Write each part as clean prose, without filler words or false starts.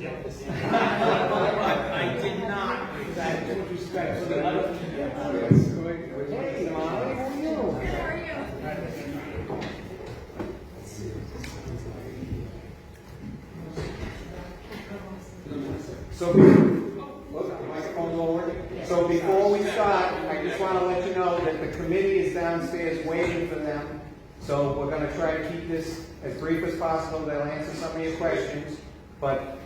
I did not. With respect to the other. Hey, Molly, how are you? How are you? So before we start, I just want to let you know that the committee is downstairs waiting for them. So we're going to try to keep this as brief as possible. They'll answer some of your questions, but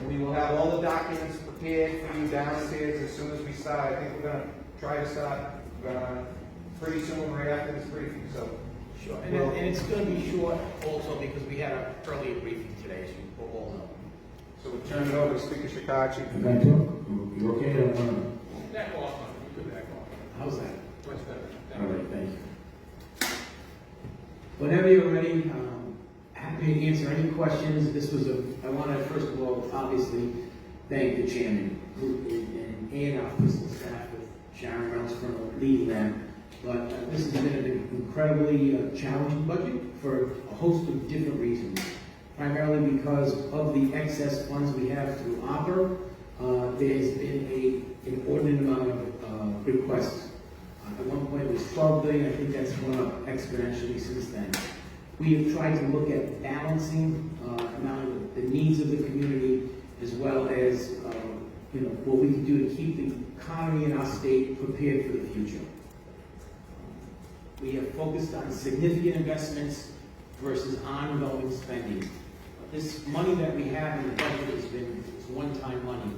we will have all the documents prepared for you downstairs as soon as we start. I think we're going to try to start pretty soon, right after this briefing. So Sure, and it's going to be short also because we had an earlier briefing today, as you all know. so we'll turn it over to Speaker Shekarchi. You okay? Back off, you could back off. How's that? Much better. All right, thank you. Whenever you're ready, happy to answer any questions. I want to first of all, obviously, thank the chairman and our fiscal staff with Sharon Reynolds for leading them. But this has been an incredibly challenging budget for a host of different reasons. Primarily because of the excess funds we have through opera, there has been an inordinate amount of requests. At one point it was 12 billion, I think that's gone up exponentially since then. We have tried to look at balancing not only the needs of the community as well as what we can do to keep the economy in our state prepared for the future. We have focused on significant investments versus ongoing spending. This money that we have in the budget has been one-time money.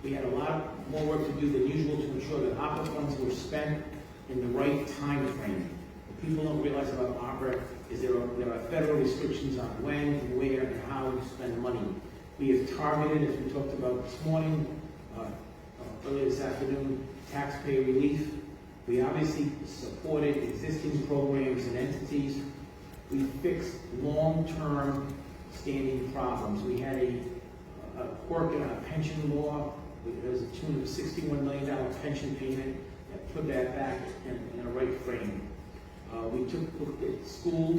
We had a lot more work to do than usual to ensure that opera funds were spent in the right time frame. What people don't realize about opera is there are federal restrictions on when and where and how we spend money. We have targeted, as we talked about this morning, earlier this afternoon, taxpayer relief. We obviously supported existing programs and entities. We fixed long-term standing problems. We had a quirk in our pension law. There was a tune of $61 million pension payment that put that back in a right frame. We looked at school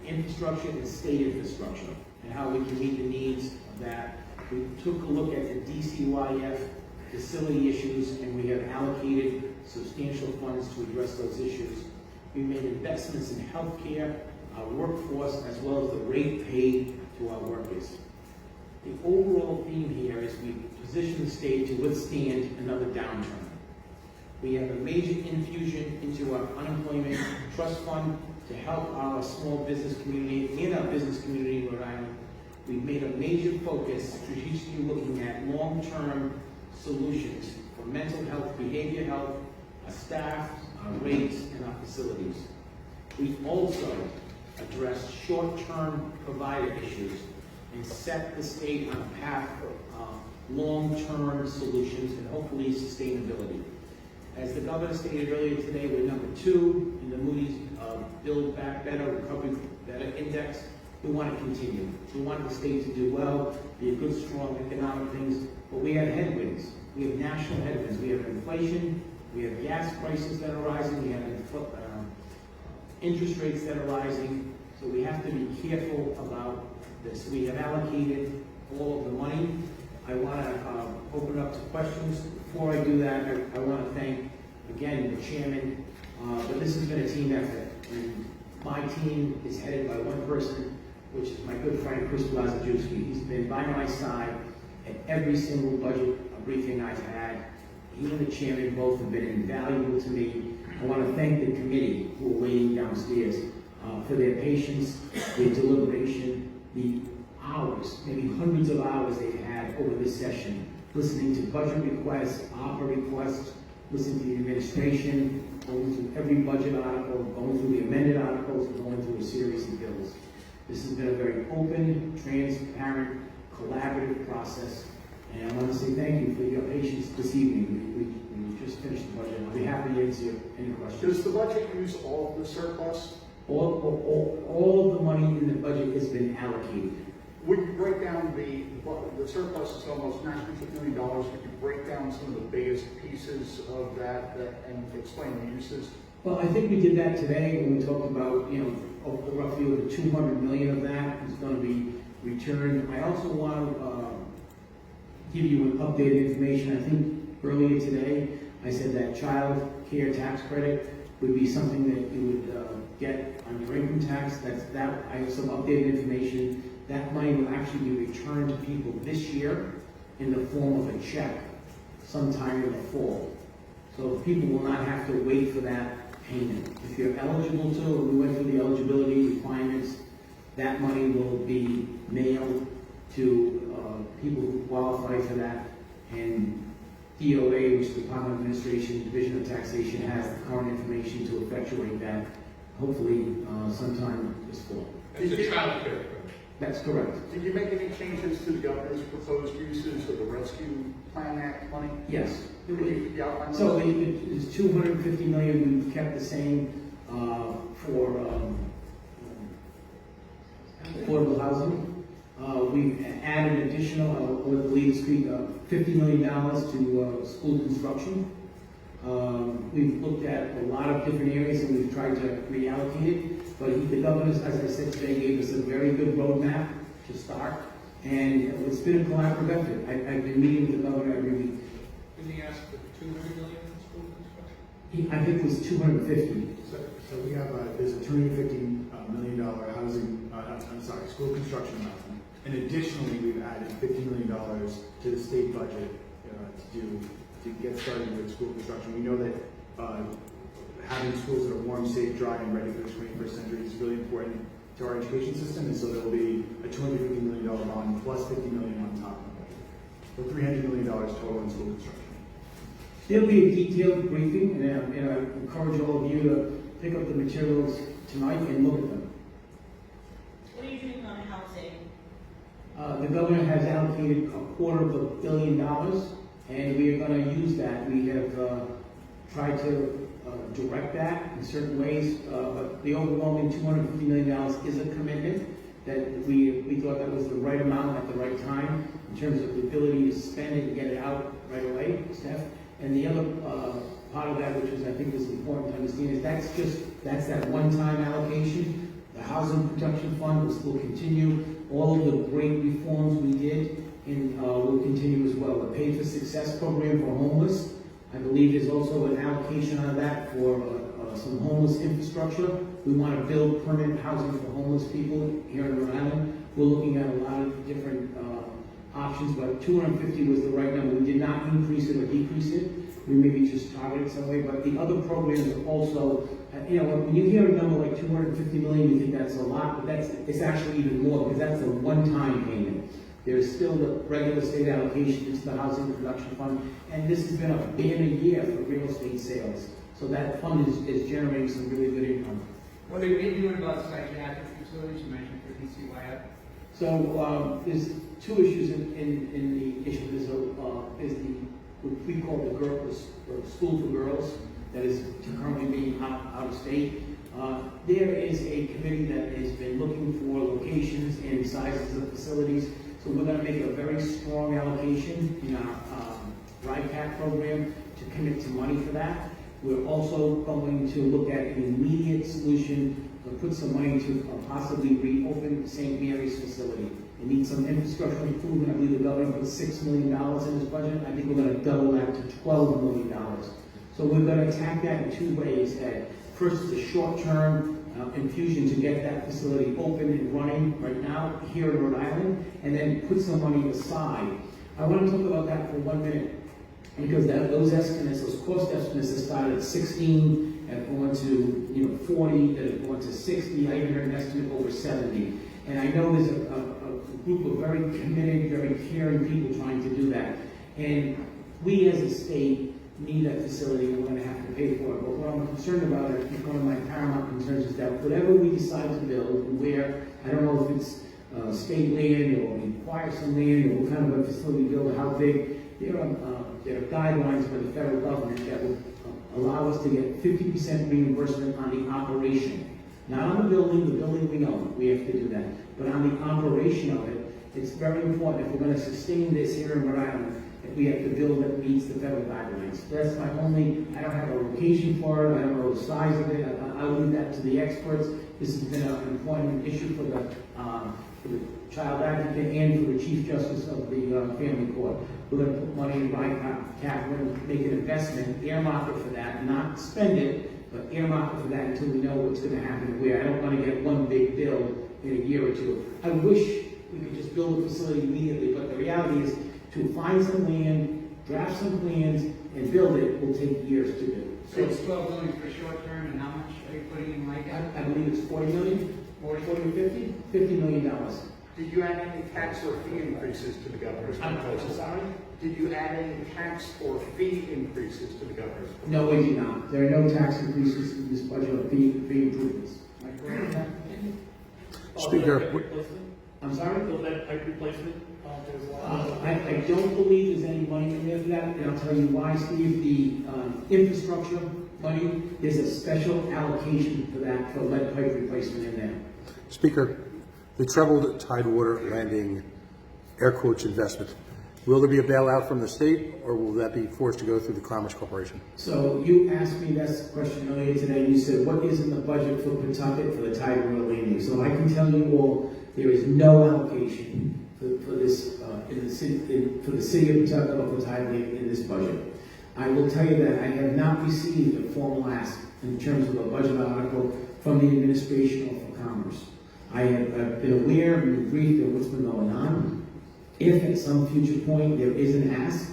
infrastructure and state infrastructure and how we can meet the needs of that. We took a look at the DCYF facility issues, and we have allocated substantial funds to address those issues. We made investments in healthcare, our workforce, as well as the rate paid to our workers. The overall theme here is we position the state to withstand another downturn. We have a major infusion into our unemployment trust fund to help our small business community and our business community in Rhode Island. We've made a major focus strategically looking at long-term solutions for mental health, behavior health, our staff, our rates, and our facilities. We've also addressed short-term provider issues and set the state on a path for long-term solutions and hopefully sustainability. As the governor stated earlier today, we're number 2 in the Moody's Build Back Better, Recovery Better Index. We want to continue. We want the state to do well, be a good, strong economic things, but we have headwinds. We have national headwinds. We have inflation. We have gas prices that are rising. We have interest rates that are rising. So we have to be careful about this. We have allocated all of the money. I want to open up to questions. Before I do that, I want to thank, again, the chairman. But this has been a team effort. And my team is headed by one person, which is my good friend, Chris Blazajewski. He's been by my side at every single budget briefing I've had. He and the chairman both have been invaluable to me. I want to thank the committee who are waiting downstairs for their patience, their deliberation, the hours, maybe hundreds of hours they've had over this session, listening to budget requests, opera requests, listening to the administration, going through every budget article, going through the amended articles, and going through a series of bills. This has been a very open, transparent, collaborative process, and I want to say thank you for your patience this evening. We just finished the budget. I'll be happy to answer any questions. Does the budget use all of the surplus? All the money in the budget has been allocated. Would you break down the surplus is almost $900 million? Would you break down some of the biggest pieces of that and explain the uses? Well, I think we did that today when we talked about, roughly over 200 million of that is going to be returned return. I also want to give you an updated information. I think earlier today, I said that child care tax credit would be something that you would get on your income tax. I have some updated information. That money will actually be returned to people this year in the form of a check sometime in the fall. So people will not have to wait for that payment. If you're eligible to, or we went through the eligibility requirements, that money will be mailed to people who qualify for that. And DOA, which is the Department of Administration, Division of Taxation, has the current information to effectuate that, hopefully sometime this fall. It's a child care. That's correct. Did you make any changes to the governor's proposed uses of the Rescue Plan Act money? Yes. Could you outline So those? it's 250 million, we've kept the same for affordable housing. We've added additional, I'll let the lead speak, $50 million to school construction. We've looked at a lot of different areas and we've tried to reallocate it. But the governor, as I said today, gave us a very good roadmap to start. And it's been a collaborative effort. I've been meeting with the governor every week. Didn't he ask for 200 million in school construction? I think it was 250. So we have, there's a $250 million housing, school construction amount. And additionally, we've added $50 million to the state budget to get started with school construction. We know that having schools that are warm, safe, dry, and ready for the 21st century is really important to our education system, and so there will be a $250 million bond plus $50 million on top of the budget. So $300 million total in school construction. There'll be a detailed briefing, and I encourage all of you to pick up the materials tonight and look at them. What are you doing on housing? The governor has allocated $250 million, and we are going to use that. We have tried to direct that in certain ways, but the overwhelming $250 million is a commitment that we thought that was the right amount at the right time in terms of the ability to spend it and get it out right away, Steph. And the other part of that, which is I think is important to understand, is that's that one-time allocation. The housing production fund will continue. All of the great reforms we did will continue as well. The Pay for Success program for homeless, I believe there's also an allocation on that for some homeless infrastructure. We want to build permanent housing for homeless people here in Rhode Island. We're looking at a lot of different options, but 250 was the right number. We did not increase it or decrease it. We maybe just targeted some way, but the other programs are also, when you hear a number like 250 million, you think that's a lot, but it's actually even more because that's a one-time payment. There's still the regular state allocation into the housing production fund, and this has been a banner year for real estate sales. So that fund is generating some really good income. What are you doing about psychiatric facilities? You mentioned 50 CYF. So there's two issues in the issue. There's what we call the school for girls that is currently being out of state. There is a committee that has been looking for locations and sizes of facilities. So we're going to make a very strong allocation in our RICAC program to commit to money for that. We're also going to look at an immediate solution to put some money to possibly reopen St. Mary's facility. It needs some infrastructure improvement. I believe the governor put $6 million in his budget. I think we're going to double that to $12 million. So we're going to attack that in two ways. First is a short-term infusion to get that facility open and running right now here in Rhode Island, and then put some money aside. I want to talk about that for 1 minute, because those estimates, those cost estimates that started at 16, have gone to 40, that have gone to 60. I even heard an estimate over 70. And I know there's a group of very committed, very caring people trying to do that. And we as a state need that facility, and we're going to have to pay for it. But what I'm concerned about, I think one of my paramount concerns is that whatever we decide to build, and where, I don't know if it's state land or we acquire some land, or what kind of a facility we build, how big, there are guidelines by the federal government that will allow us to get 50% reimbursement on the operation. Not on the building we own, we have to do that. But on the operation of it, it's very important. If we're going to sustain this here in Rhode Island, that we have to build that meets the federal guidelines. That's my only, I don't have a location for it, I don't know the size of it, I'll leave that to the experts. This has been an important issue for the child advocate and for the chief justice of the family court. We're gonna put money in right capital, we're gonna make an investment, earmark it for that, not spend it, but earmark it for that until we know what's gonna happen where. I don't wanna get one big bill in a year or two. I wish we could just build a facility immediately, but the reality is to find some land, draft some plans, and build it will take years to do. So it's 12 million for short term, and how much are you putting in like that? I believe it's 40 million, 40 or 50? $50 million. Did you add any tax or fee increases to the governor's proposal? Sorry? Did you add any tax or fee increases to the governor's proposal? No, we do not. There are no tax increases in this budget or fee improvements. Am I correct? Speaker, I'm sorry? Will that pipe replacement, I don't believe there's any money in there for that, and I'll tell you why, Steve. The infrastructure money, there's a special allocation for that, for lead pipe replacement in there. Speaker, the troubled Tidewater Landing air quotes investment, will there be a bailout from the state, or will that be forced to go through the Commerce Corporation? So you asked me that question earlier today, and you said, what is in the budget for Pawtucket for the Tidewater Landing? So I can tell you all, there is no allocation for this, for the city of Pawtucket or for Tidewater in this budget. I will tell you that I have not received a formal ask in terms of a budget article from the administration or for Commerce. I have been aware and been briefed of what's been going on. If at some future point there is an ask,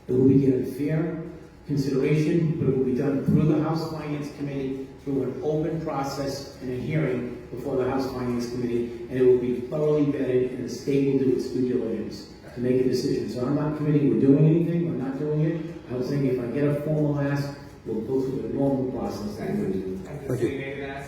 it will be given fair consideration, but it will be done through the House Finance Committee, through an open process and a hearing before the House Finance Committee, and it will be thoroughly vetted, and the state will do its due diligence to make a decision. So I'm not committing we're doing anything, we're not doing it. I was saying if I get a formal ask, we'll go through the normal process that we do. Thank you.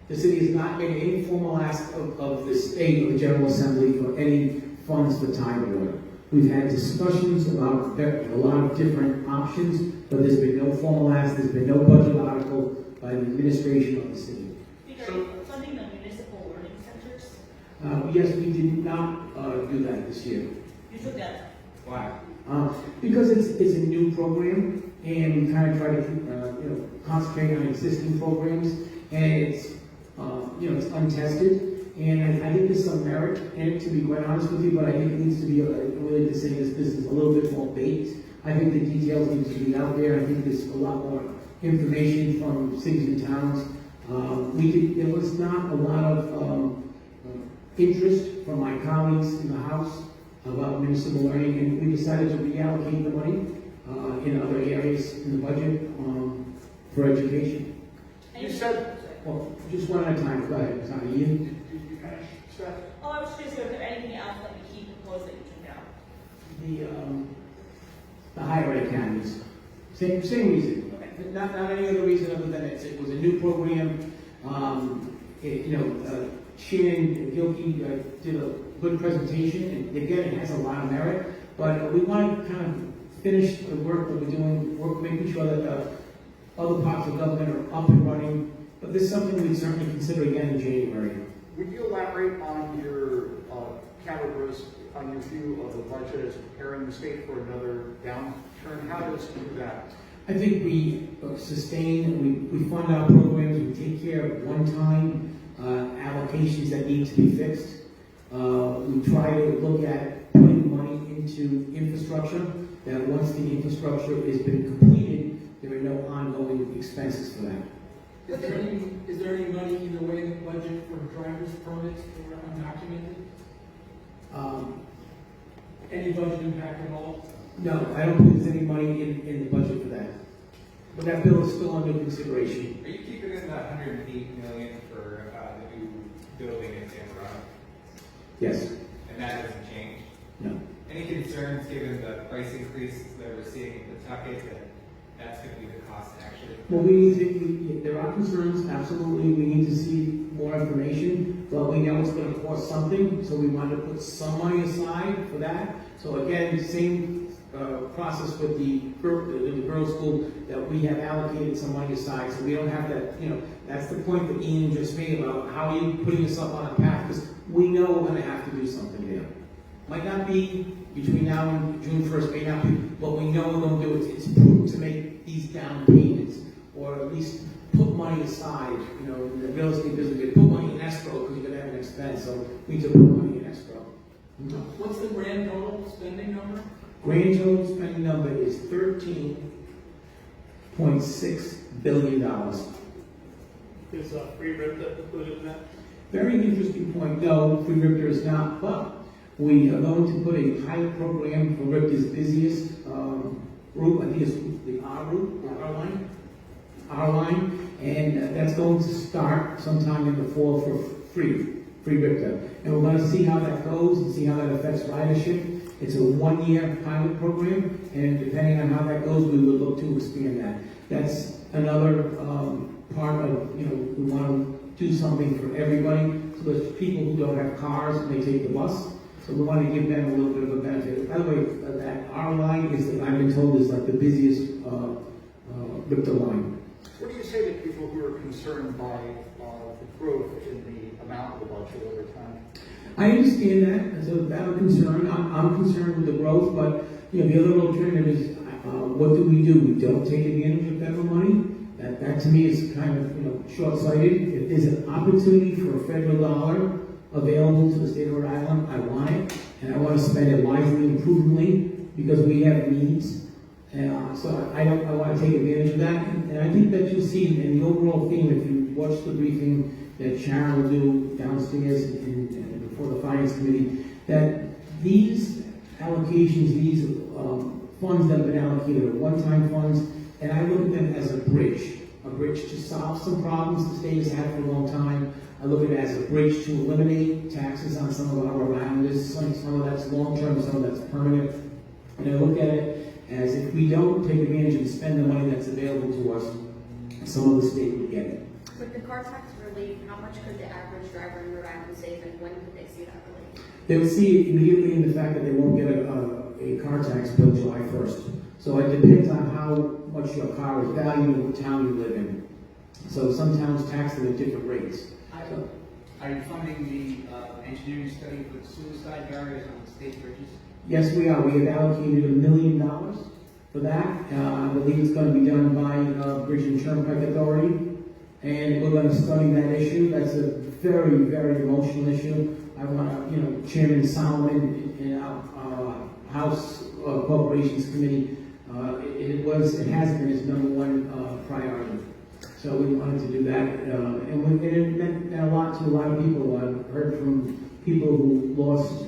The city has not made any formal ask of the state or the General Assembly for any funds for Tidewater. We've had discussions about a lot of different options, but there's been no formal ask, there's been no budget article by the administration of the city. Speaker, funding the municipal learning centers, Yes, we did not do that this year. you took that. Why? Because it's a new program, and we kind of try to concentrate on existing programs, and it's it's untested. And I think there's some merit in it, to be quite honest with you, but I think it needs to be, really to say this business a little bit more baked. I think the details need to be out there. I think there's a lot more information from cities and towns. There was not a lot of interest from my colleagues in the House about municipal learning, and we decided to reallocate the money in other areas in the budget for education. You said, Well, just one at a time. Go ahead, sorry, Ian. did you finish, Steph? Oh, I was just curious, is there anything else that he proposed that you took out? The higher ed academies. Same reason. Okay. Not any other reason other than it was a new program. Shannon Gilkey did a good presentation, and again, it has a lot of merit. But we want to kind of finish the work that we're doing, making sure that the other parts of government are up and running. But this is something we'd certainly consider again in January. Would you elaborate on your categories, on your view of the budget as preparing the state for another downturn? How does it do that? I think we sustain, we fund our programs, we take care of one-time allocations that need to be fixed. We try to look at putting money into infrastructure, that once the infrastructure has been completed, there are no ongoing expenses for that. Is there any money either way in the budget for driver's permits that are undocumented? Any budget impact at all? No, I don't think there's any money in the budget for that. But that bill is still under consideration. Are you keeping in that $108 million for the new building in San Bruno? Yes. And that hasn't changed? No. Any concerns given the price increases that we're seeing in Pawtucket that that's going to be the cost actually? Well, there are concerns, absolutely. We need to see more information, but we know it's going to cost something, so we want to put some money aside for that. So again, same process with the girls' school, that we have allocated some money aside, so we don't have that, that's the point that Ian just made about how are you putting yourself on a path, because we know we're going to have to do something there. Might not be between now and June 1st, may not be, but we know we're going to do it. It's prudent to make these down payments, or at least put money aside. In the real estate business, you put money in escrow because you're going to have an expense, so we need to put money in escrow. Grand total spending number is $13.6 billion. Is free rip included in that? Very interesting point. No, free RIPTA is not, but we are going to put a pilot program for RIPTA's busiest route. I think it's the R route, R line, and that's going to start sometime in the fall for free RIPTA. And we're going to see how that goes and see how that affects ridership. It's a 1-year pilot program, and depending on how that goes, we will look to expand that. That's another part of, we want to do something for everybody. So there's people who don't have cars and they take the bus. So we want to give them a little bit of a benefit. By the way, that our line is, I've been told, is like the busiest RIPTA line. What do you say to people who are concerned by the growth in the amount of the budget over time? I understand that as a valid concern. I'm concerned with the growth, but the other alternative is, what do? We don't take advantage of federal money. That to me is kind of short-sighted. If there's an opportunity for a federal dollar available to the state of Rhode Island, I want it, and I want to spend it wisely and prudently because we have needs. So I want to take advantage of that, and I think that you'll see in the overall theme, if you watch the briefing that Sharon will do downstairs and before the Finance Committee, that these allocations, these funds that have been allocated are one-time funds, and I look at them as a bridge to solve some problems the state has had for a long time. I look at it as a bridge to eliminate taxes on some of our Rhode Islanders. Some of that's long-term, some of that's permanent. And I look at it as if we don't take advantage and spend the money that's available to us, some of the state would get it. With the car tax relief, how much could the average driver in Rhode Island save, and when could they see that relief? They will see it immediately in the fact that they won't get a car tax bill July 1st. So it depends on how much your car is valued and what town you live in. So some towns tax them at different rates. So, are you funding the engineering study for the suicide barriers on the state bridges? yes, we are. We have allocated $1 million for that. I believe it's going to be done by Bridge and Turnpike Authority. And we're going to study that issue. That's a very, very emotional issue. I want to, Chairman Solomon in our House Corporations Committee, it has been his #1 priority. So we wanted to do that, and it meant a lot to a lot of people. I've heard from people who lost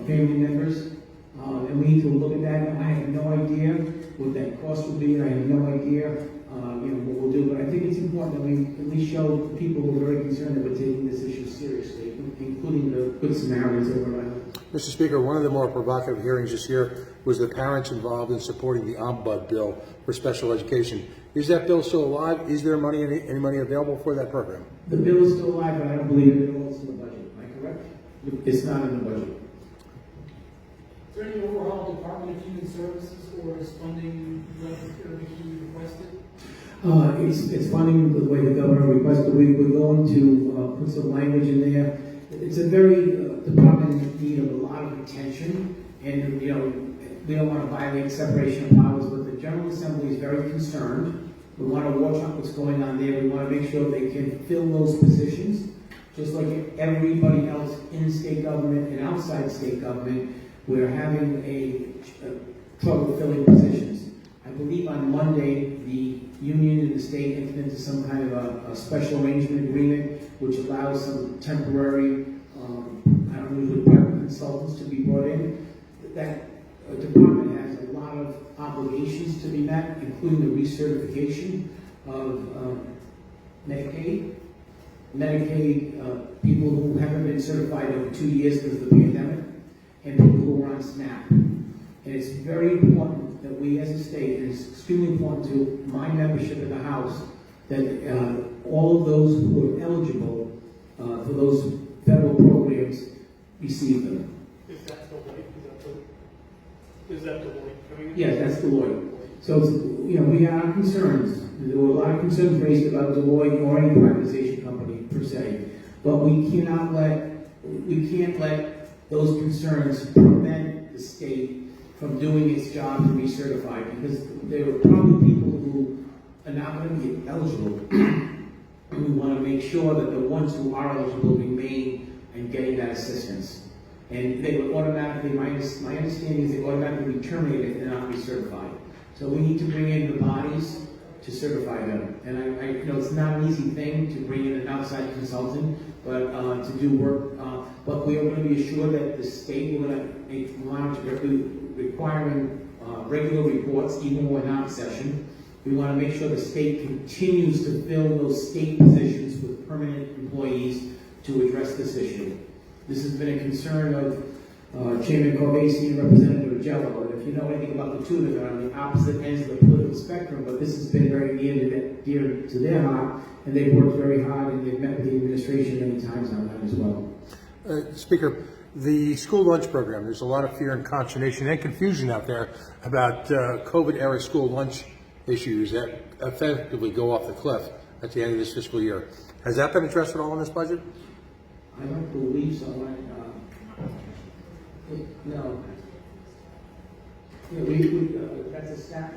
family members, and we need to look at that. I have no idea what that cost will be, and I have no idea what we'll do, but I think it's important that we at least show people who are very concerned that we're taking this issue seriously, including the Good Samaritans over Rhode Island. Mr. Speaker, one of the more provocative hearings this year was the parents involved in supporting the Ombudsman bill for special education. Is that bill still alive? Is there any money available for that program? The bill is still alive, but I don't believe it belongs in the budget. Am I correct? It's not in the budget. Is there any overall Department of Human Services or is funding requested? It's funding the way the governor requested. We're going to put some language in there. It's a very department in need of a lot of attention, and we don't want to violate separation of powers, but the General Assembly is very concerned. We want to watch out what's going on there. We want to make sure they can fill those positions, just like everybody else in state government and outside state government. We're having trouble filling positions. I believe on Monday, the union and the state entered into some kind of a special arrangement agreement, which allows some temporary, private consultants to be brought in. That department has a lot of obligations to be met, including the recertification of Medicaid people who haven't been certified over 2 years because of the pandemic, and people who are on SNAP. And it's very important that we as a state, and it's extremely important to my membership in the House, that all of those who are eligible for those federal programs receive them. Is that Deloitte coming in? Yes, that's Deloitte. So, we have concerns. There were a lot of concerns raised about Deloitte or any privatization company per se, but we can't let those concerns prevent the state from doing its job to recertify, because there are probably people who are not going to be eligible. And we want to make sure that the ones who are eligible remain and getting that assistance. And they would automatically, my understanding is they automatically be terminated if they're not recertified. So we need to bring in the bodies to certify them. And I you know, it's not an easy thing to bring in an outside consultant, but to do work. But we are going to be assured that the state will monitor, requiring regular reports, even when we're not in session. We want to make sure the state continues to fill those state positions with permanent employees to address this issue. This has been a concern of Chairman Corbasi and Representative Jello. And if you know anything about the two of them, they're on the opposite ends of the political spectrum, but this has been very dear to their heart, and they've worked very hard, and they've met with the administration many times on that as well. Speaker, the school lunch program, there's a lot of fear and consternation and confusion out there about COVID-era school lunch issues that effectively go off the cliff at the end of this fiscal year. Has that been addressed at all in this budget? I don't believe so. No. Yeah, that's a staff.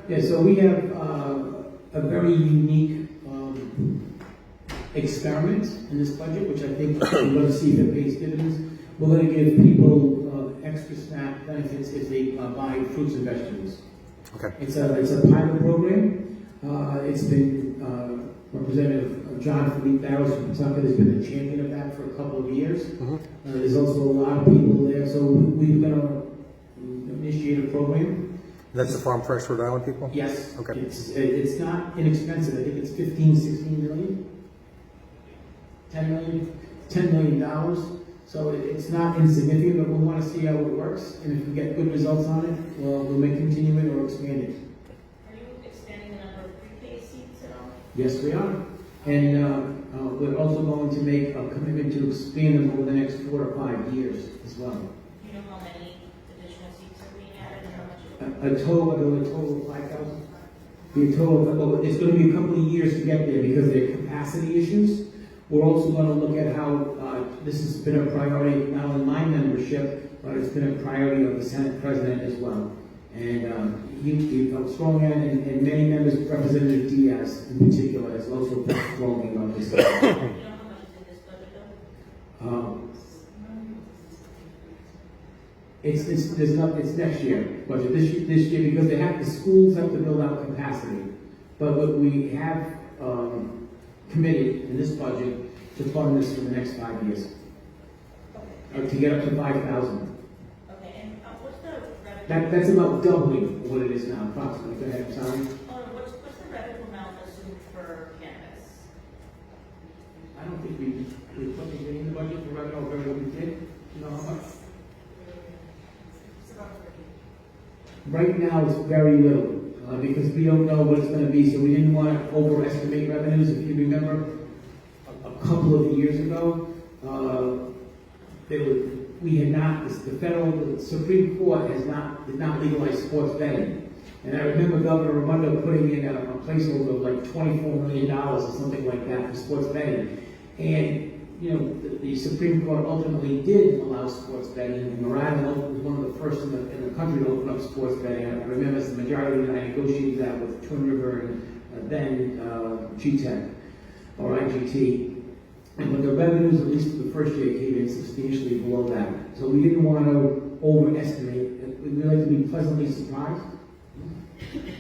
Yeah, so we have a very unique experiment in this budget, which I think we're going to see that pays dividends. We're going to give people extra SNAP benefits if they buy fruits and vegetables. Okay. It's a pilot program. It's been Representative John Philippe Barrows from Kentucky has been a champion of that for a couple of years. There's also a lot of people there, so we're going to initiate a program. That's the Farm Fresh Rhode Island people? Yes. Okay. It's not inexpensive. I think it's 15, 16 million. 10 million, $10 million. So it's not insignificant, but we want to see how it works. And if we get good results on it, well, we may continue it or expand it. Are you expanding the number of pre-K seats at all? Yes, we are. And we're also going to make a commitment to expand them over the next 4 to 5 years as well. Do you know how many additional seats are being added and how much? A total of 5,000. It's going to be a couple of years to get there because there are capacity issues. We're also going to look at how this has been a priority, not only my membership, but it's been a priority of the Senate President as well. And he felt strong on it, and many members, Representative Diaz in particular, has also felt strongly about this. Do you know how much is in this budget though? It's next year budget. This year because the schools have to build out capacity. But what we have committed in this budget to fund this for the next 5 years. To get up to 5,000. Okay, and what's the revenue? That's about doubling what it is now, approximately. Go ahead, I'm sorry. What's the revenue amount assumed for cannabis? I don't think we put anything in the budget for revenue, or what we did. You know how much? Right now, it's very little, because we don't know what it's going to be, so we didn't want to overestimate revenues. If you remember, a couple of years ago, the Supreme Court did not legalize sports betting. And I remember Governor Raimondo putting in a placeholder of like $24 million or something like that for sports betting. And you know, the Supreme Court ultimately did allow sports betting, and Rhode Island was one of the first in the country to open up sports betting. I remember as the majority of I negotiated that with Twin River and then GTEC or IGT. But the revenues, at least for the first year, came in substantially below that. So we didn't want to overestimate. We'd like to be pleasantly surprised.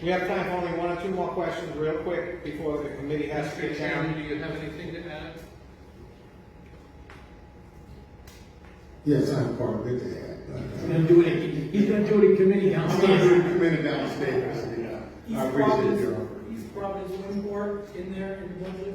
We have time for only 1 or 2 more questions real quick before the committee has to get down. Do you have anything to add? Yes, I have quite a bit to add. He's going to do it in committee I'm going to do downstairs. it committee downstairs. Yeah. I appreciate your offer. East Providence Windport in there in the budget?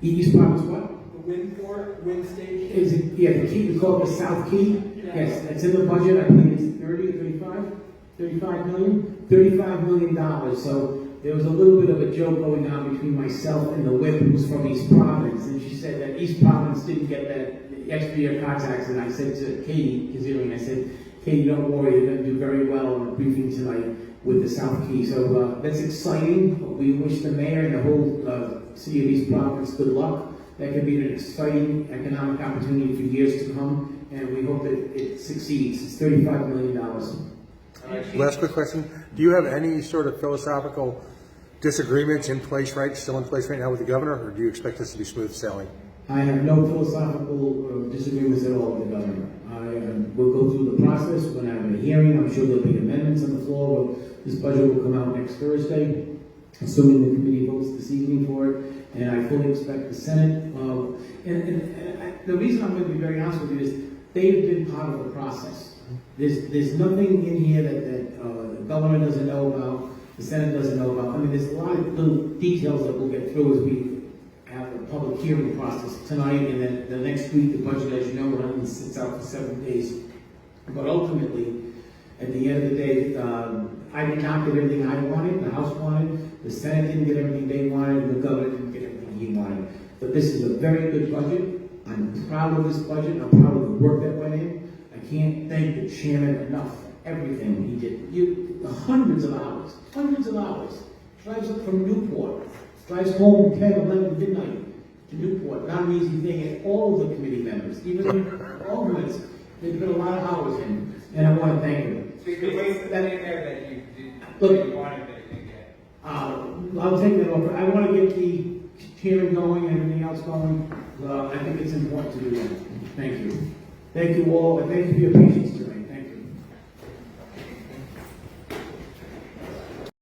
East Providence what? The Windport, Wind Station? Is it, yeah, the key, we call it the South Key. Yes, that's in the budget. I believe it's 30 or 35? 35 million? $35 million. So there was a little bit of a joke going on between myself and the whip who's from East Providence. And she said that East Providence didn't get that extra year car tax. And I said to Katie, I said, Katie, don't worry, you're going to do very well in the briefing tonight with the South Key. So that's exciting. We wish the mayor and the whole city of East Providence good luck. That could be an exciting economic opportunity for years to come, and we hope that it succeeds. It's $35 million. Last quick question. Do you have any sort of philosophical disagreements still in place right now with the governor, or do you expect this to be smooth sailing? I have no philosophical disagreements at all with the governor. We'll go through the process. When I have a hearing, I'm sure there'll be amendments on the floor. This budget will come out next Thursday, assuming the committee votes this evening for it. And I fully expect the Senate. The reason I'm going to be very honest with you is they've been part of the process. There's nothing in here that the governor doesn't know about, the Senate doesn't know about. I mean, there's a lot of little details that we'll get through as we have a public hearing process tonight, and then the next week, the budget, as you know, runs, sits out for 7 days. But ultimately, at the end of the day, I did not get everything I wanted, the House wanted, the Senate didn't get everything they wanted, and the governor didn't get everything he wanted. But this is a very good budget. I'm proud of this budget. I'm proud of the work that went in. I can't thank the chairman enough for everything he did. Hundreds of hours. Drives up from Newport, drives home 10, 11, midnight to Newport. Not an easy thing. And all of the committee members, even the aldermen, they put a lot of hours in. And I want to thank them. So you wasted that in there that you did, Look, that you wanted that you didn't get. I'll take that over. I want to get the hearing going and everything else going. I think it's important to do that. Thank you. Thank you all, and thank you for your patience tonight.